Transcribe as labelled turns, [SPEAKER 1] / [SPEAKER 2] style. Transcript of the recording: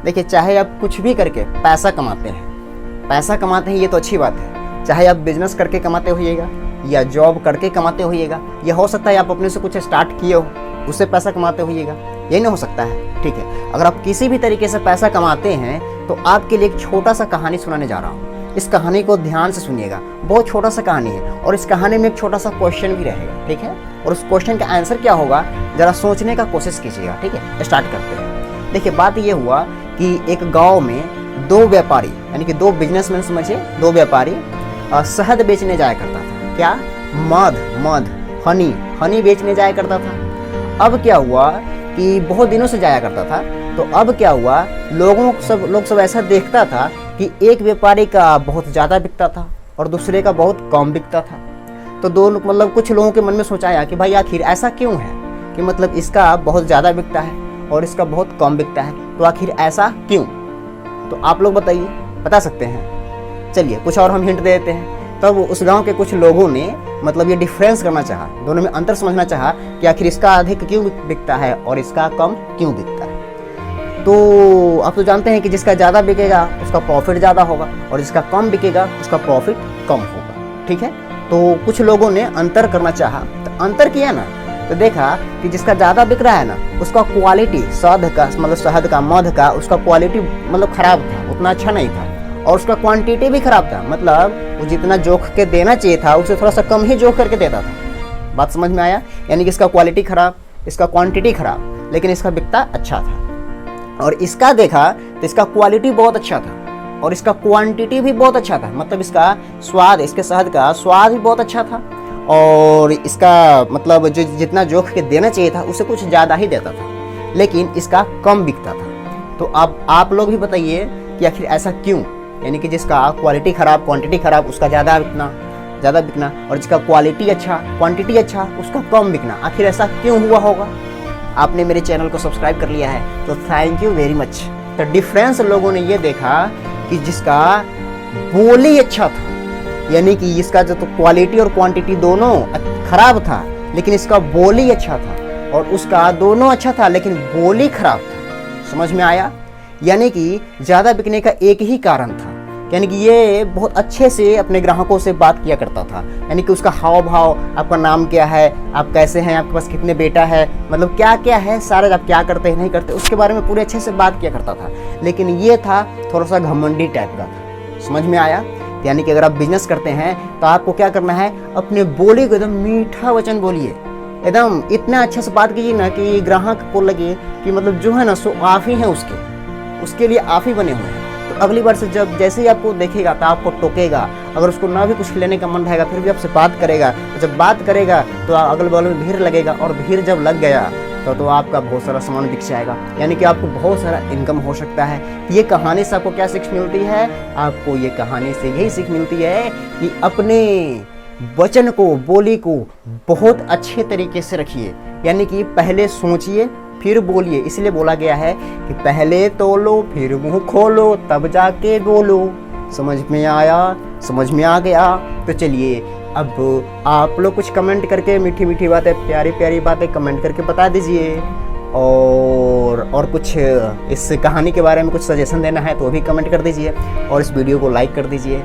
[SPEAKER 1] देखिए, चाहे आप कुछ भी करके पैसा कमाते हैं ये तो अच्छी बात है। चाहे आप बिजनेस करके कमाते होइएगा या जॉब करके कमाते होइएगा, या हो सकता है आप अपने से कुछ स्टार्ट किए हो उससे पैसा कमाते होइएगा, यही ना हो सकता है। ठीक है, अगर आप किसी भी तरीके से पैसा कमाते हैं तो आपके लिए एक छोटा सा कहानी सुनाने जा रहा हूँ। इस कहानी को ध्यान से सुनिएगा, बहुत छोटा सा कहानी है और इस कहानी में एक छोटा सा क्वेश्चन भी रहेगा। ठीक है, और उस क्वेश्चन का आंसर क्या होगा जरा सोचने का कोशिश कीजिएगा। ठीक है, स्टार्ट करते हैं। देखिए, बात ये हुआ कि एक गाँव में दो व्यापारी, यानी कि दो बिजनेसमैन समझिए, दो व्यापारी शहद बेचने जाया करता था। क्या? मध, हनी बेचने जाया करता था। अब क्या हुआ कि बहुत दिनों से जाया करता था, तो अब क्या हुआ, लोग सब ऐसा देखता था कि एक व्यापारी का बहुत ज़्यादा बिकता था और दूसरे का बहुत कम बिकता था। तो दोनों मतलब कुछ लोगों के मन में सोचाया कि भाई आखिर ऐसा क्यों है कि मतलब इसका बहुत ज़्यादा बिकता है और इसका बहुत कम बिकता है, तो आखिर ऐसा क्यों? तो आप लोग बताइए, बता सकते हैं? चलिए कुछ और हम हिंट दे देते हैं। तब उस गांव के कुछ लोगों ने मतलब ये डिफरेंस करना चाहा, दोनों में अंतर समझना चाहा कि आखिर इसका अधिक क्यों बिकता है और इसका कम क्यों बिकता है। तो आप तो जानते हैं कि जिसका ज़्यादा बिकेगा उसका प्रॉफिट ज़्यादा होगा और जिसका कम बिकेगा उसका प्रॉफिट कम होगा। ठीक है, तो कुछ लोगों ने अंतर करना चाहा, तो अंतर किया ना, तो देखा कि जिसका ज़्यादा बिक रहा है ना उसका क्वालिटी शहद का मध का उसका क्वालिटी मतलब ख़राब था, उतना अच्छा नहीं था, और उसका क्वांटिटी भी ख़राब था। मतलब वो जितना जोख के देना चाहिए था उससे थोड़ा सा कम ही जोख करके देता था। बात समझ में आया? यानी कि इसका क्वालिटी ख़राब, इसका क्वांटिटी ख़राब, लेकिन इसका बिकता अच्छा था। और इसका देखा तो इसका क्वालिटी बहुत अच्छा था और इसका क्वांटिटी भी बहुत अच्छा था। मतलब इसका स्वाद, इसके शहद का स्वाद भी बहुत अच्छा था और इसका मतलब जो जितना जोख के देना चाहिए था उससे कुछ ज़्यादा ही देता था, लेकिन इसका कम बिकता था। तो अब आप लोग भी बताइए कि आखिर ऐसा क्यों? यानी कि जिसका क्वालिटी ख़राब, क्वांटिटी ख़राब, उसका ज़्यादा बिकना और जिसका क्वालिटी अच्छा, क्वांटिटी अच्छा, उसका कम बिकना, आखिर ऐसा क्यों हुआ होगा? आपने मेरे चैनल को सब्सक्राइब कर लिया है तो थैंक यू वेरी मच। तो डिफरेंस लोगों ने ये देखा कि जिसका बोली अच्छा था, यानी कि इसका जो तो क्वालिटी और क्वांटिटी दोनों खराब था लेकिन इसका बोली अच्छा था, और उसका दोनों अच्छा था लेकिन बोली खराब था। समझ में आया? यानी कि ज़्यादा बिकने का एक ही कारण था, यानी कि ये बहुत अच्छे से अपने ग्राहकों से बात किया करता था। यानी कि उसका हाव भाव, आपका नाम क्या है, आप कैसे हैं, आपके पास कितने बेटा है, मतलब क्या क्या है सारा, आप क्या करते हैं नहीं करते, उसके बारे में पूरे अच्छे से बात किया करता था। लेकिन ये था थोड़ा सा घमंडी टाइप का था। समझ में आया? यानी कि अगर आप बिजनेस करते हैं तो आपको क्या करना है, अपने बोली को एकदम मीठा वचन बोलिए, एकदम इतना अच्छे से बात कीजिए ना कि ग्राहक को लगे कि मतलब जो है ना सो आप ही हैं, उसके लिए आप ही बने हुए हैं। तो अगली बार से जब जैसे ही आपको देखेगा तो आपको टोकेगा, अगर उसको ना भी कुछ लेने का मन रहेगा फिर भी आपसे बात करेगा। तो जब बात करेगा तो अगल बगल में भीड़ लगेगा, और भीड़ जब लग गया तो आपका बहुत सारा सामान बिक जाएगा, यानी कि आपको बहुत सारा इनकम हो सकता है। ये कहानी से आपको क्या सीख मिलती है? आपको ये कहानी से यही सीख मिलती है कि अपने वचन को, बोली को बहुत अच्छे तरीके से रखिए, यानी कि पहले सोचिए फिर बोलिए। इसलिए बोला गया है कि पहले तोलो फिर मुंह खोलो तब जाके बोलो। समझ में आया? समझ में आ गया? तो चलिए अब आप लोग कुछ कमेंट करके मीठी मीठी बातें, प्यारी प्यारी बातें कमेंट करके बता दीजिए, और कुछ इस कहानी के बारे में कुछ सजेशन देना है तो भी कमेंट कर दीजिए, और इस वीडियो को लाइक कर दीजिए।